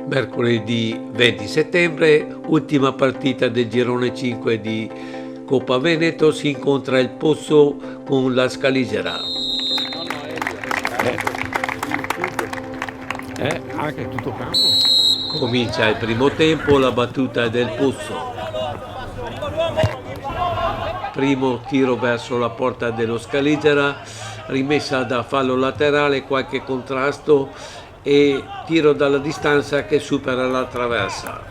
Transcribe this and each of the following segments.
Mercoledì 20 settembre, ultima partita del girone 5 di Coppa Veneto, si incontra il Pozzo con la Scaligera. Anche tutto campo. Comincia il primo tempo, la battuta del Pozzo. Primo tiro verso la porta dello Scaligera, rimessa da fallo laterale, qualche contrasto e tiro dalla distanza che supera la traversa.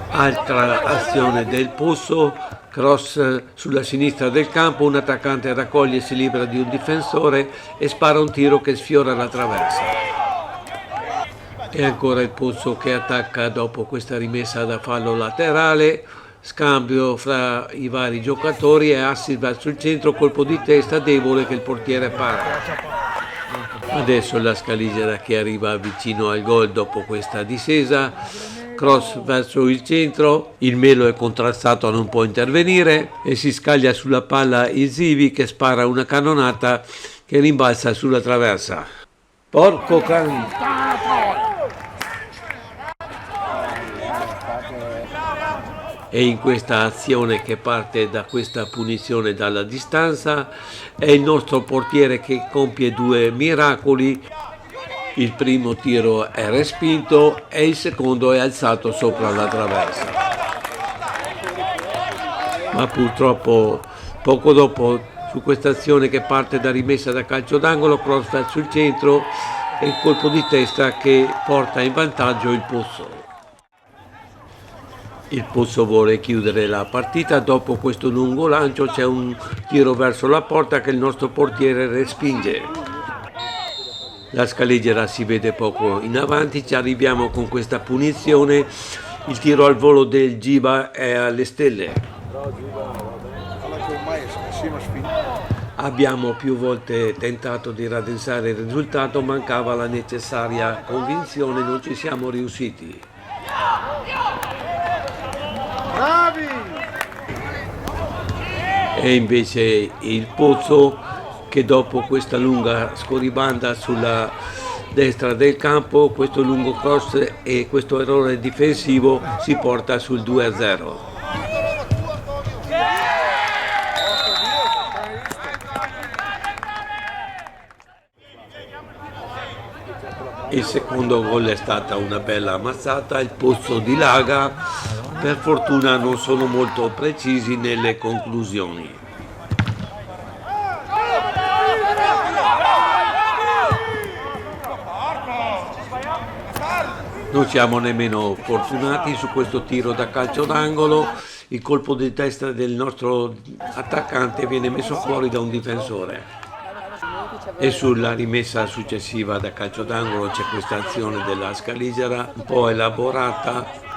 Altra azione del Pozzo, cross sulla sinistra del campo, un attaccante raccoglie e si libera di un difensore e spara un tiro che sfiora la traversa. E ancora il Pozzo che attacca dopo questa rimessa da fallo laterale, scambio fra i vari giocatori e assist verso il centro, colpo di testa debole che il portiere para. Adesso la Scaligera che arriva vicino al gol dopo questa discesa, cross verso il centro, il Melo è contrastato, non può intervenire e si scaglia sulla palla il Zivi che spara una cannonata che rimbalza sulla traversa. Porco cane! E in questa azione che parte da questa punizione dalla distanza è il nostro portiere che compie due miracoli. Il primo tiro è respinto e il secondo è alzato sopra la traversa. Ma purtroppo poco dopo, su questa azione che parte da rimessa da calcio d'angolo, cross verso il centro e il colpo di testa che porta in vantaggio il Pozzo. Il Pozzo vuole chiudere la partita, dopo questo lungo lancio c'è un tiro verso la porta che il nostro portiere respinge. La Scaligera si vede poco in avanti, ci arriviamo con questa punizione, il tiro al volo del Giba è alle stelle. Abbiamo più volte tentato di raddrizzare il risultato, mancava la necessaria convinzione, non ci siamo riusciti. Bravi! E invece il Pozzo che dopo questa lunga scorribanda sulla destra del campo, questo lungo cross e questo errore difensivo si porta sul 2-0. Il secondo gol è stata una bella ammazzata, il Pozzo dilaga. Per fortuna non sono molto precisi nelle conclusioni. Non siamo nemmeno fortunati su questo tiro da calcio d'angolo, il colpo di testa del nostro attaccante viene messo fuori da un difensore. E sulla rimessa successiva da calcio d'angolo c'è questa azione della Scaligera, un po' elaborata.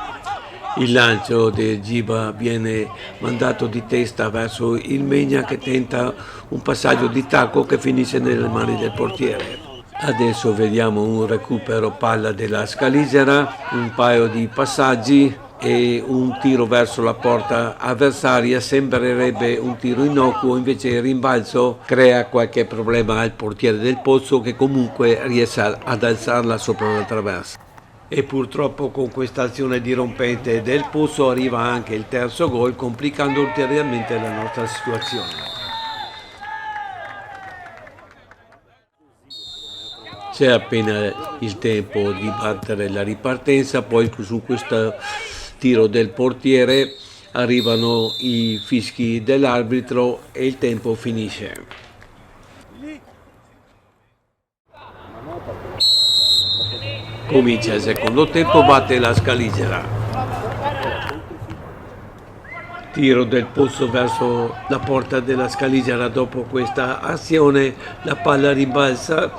Il lancio del Giba viene mandato di testa verso il Megna che tenta un passaggio di tacco che finisce nelle mani del portiere. Adesso vediamo un recupero palla della Scaligera, un paio di passaggi e un tiro verso la porta avversaria, sembrerebbe un tiro innocuo, invece il rimbalzo crea qualche problema al portiere del Pozzo che comunque riesce ad alzarla sopra la traversa. E purtroppo con questa azione dirompente del Pozzo arriva anche il terzo gol, complicando ulteriormente la nostra situazione. C'è appena il tempo di battere la ripartenza, poi su questo tiro del portiere arrivano i fischi dell'arbitro e il tempo finisce. Comincia il secondo tempo, batte la Scaligera. Tiro del Pozzo verso la porta della Scaligera, dopo questa azione la palla rimbalza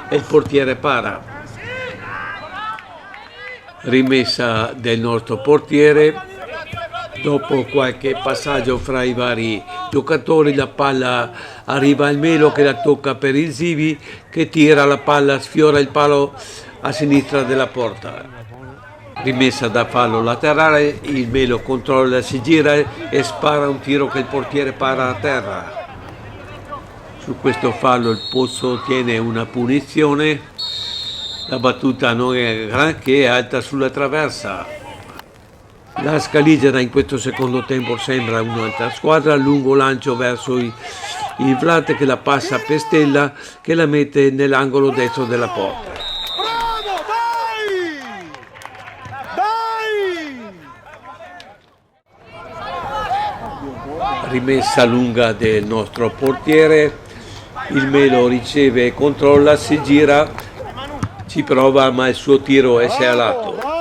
e il portiere para. Rimessa del nostro portiere, dopo qualche passaggio fra i vari giocatori la palla arriva al Melo che la tocca per il Zivi che tira la palla, sfiora il palo a sinistra della porta. Rimessa da fallo laterale, il Melo controlla, si gira e spara un tiro che il portiere para a terra. Su questo fallo il Pozzo ottiene una punizione La battuta non è granché alta sulla traversa. La Scaligera in questo secondo tempo sembra un'altra squadra, lungo lancio verso il Vlad che la passa a Pestella che la mette nell'angolo destro della porta. Bravo, dai! Dai! Rimessa lunga del nostro portiere, il Melo riceve e controlla, si gira, ci prova ma il suo tiro esce a lato. Bravo!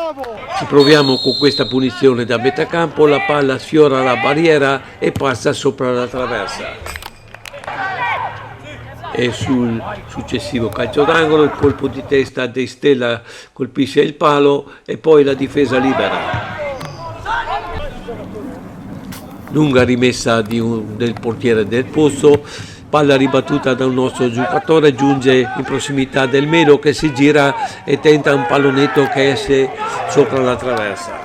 Ci proviamo con questa punizione da metà campo, la palla sfiora la barriera e passa sopra la traversa. E sul successivo calcio d'angolo il colpo di testa di Stella colpisce il palo e poi la difesa libera. Lunga rimessa del portiere del Pozzo, palla ribattuta da un nostro giocatore, giunge in prossimità del Melo che si gira e tenta un pallonetto che esce sopra la traversa.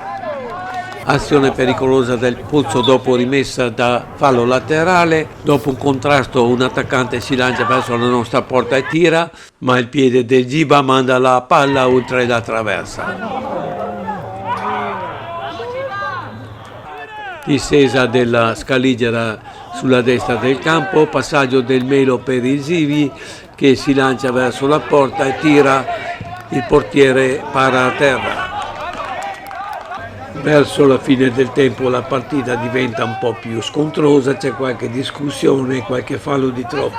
Azione pericolosa del Pozzo dopo rimessa da fallo laterale, dopo un contrasto un attaccante si lancia verso la nostra porta e tira, ma il piede del Giba manda la palla oltre la traversa. Distesa della Scaligera sulla destra del campo, passaggio del Melo per il Zivi che si lancia verso la porta e tira, il portiere para a terra. Verso la fine del tempo la partita diventa un po' più scontrosa, c'è qualche discussione, qualche fallo di troppo.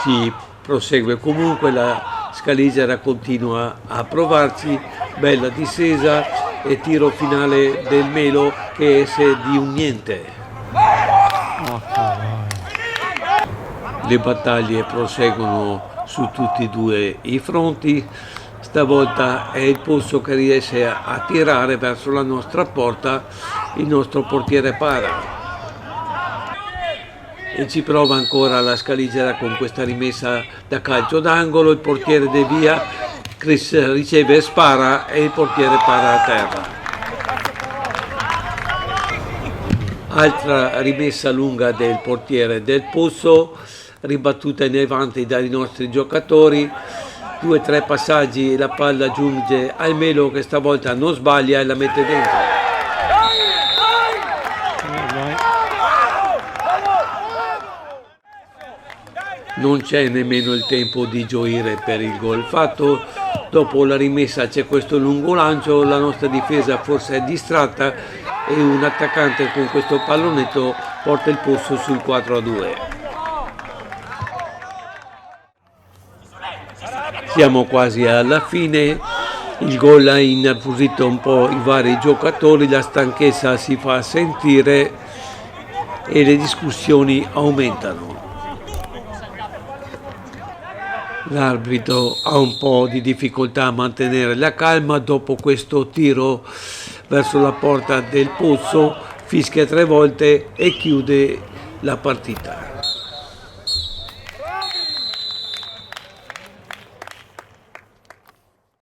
Si prosegue comunque, la Scaligera continua a provarci, bella distesa e tiro finale del Melo che esce di un niente. Le battaglie proseguono su tutti e due i fronti. Stavolta è il Pozzo che riesce a tirare verso la nostra porta, il nostro portiere para. E ci prova ancora la Scaligera con questa rimessa da calcio d'angolo, il portiere devia, Chris riceve e spara e il portiere para a terra. Altra rimessa lunga del portiere del Pozzo, ribattuta in avanti dai nostri giocatori. 2-3 passaggi e la palla giunge al Melo che stavolta non sbaglia e la mette dentro. Non c'è nemmeno il tempo di gioire per il gol fatto. Dopo la rimessa c'è questo lungo lancio, la nostra difesa forse è distratta e un attaccante con questo pallonetto porta il Pozzo sul 4-2. Siamo quasi alla fine, il gol ha innervosito un po' i vari giocatori, la stanchezza si fa sentire e le discussioni aumentano. L'arbitro ha un po' di difficoltà a mantenere la calma dopo questo tiro verso la porta del Pozzo, fischia 3 volte e chiude la partita.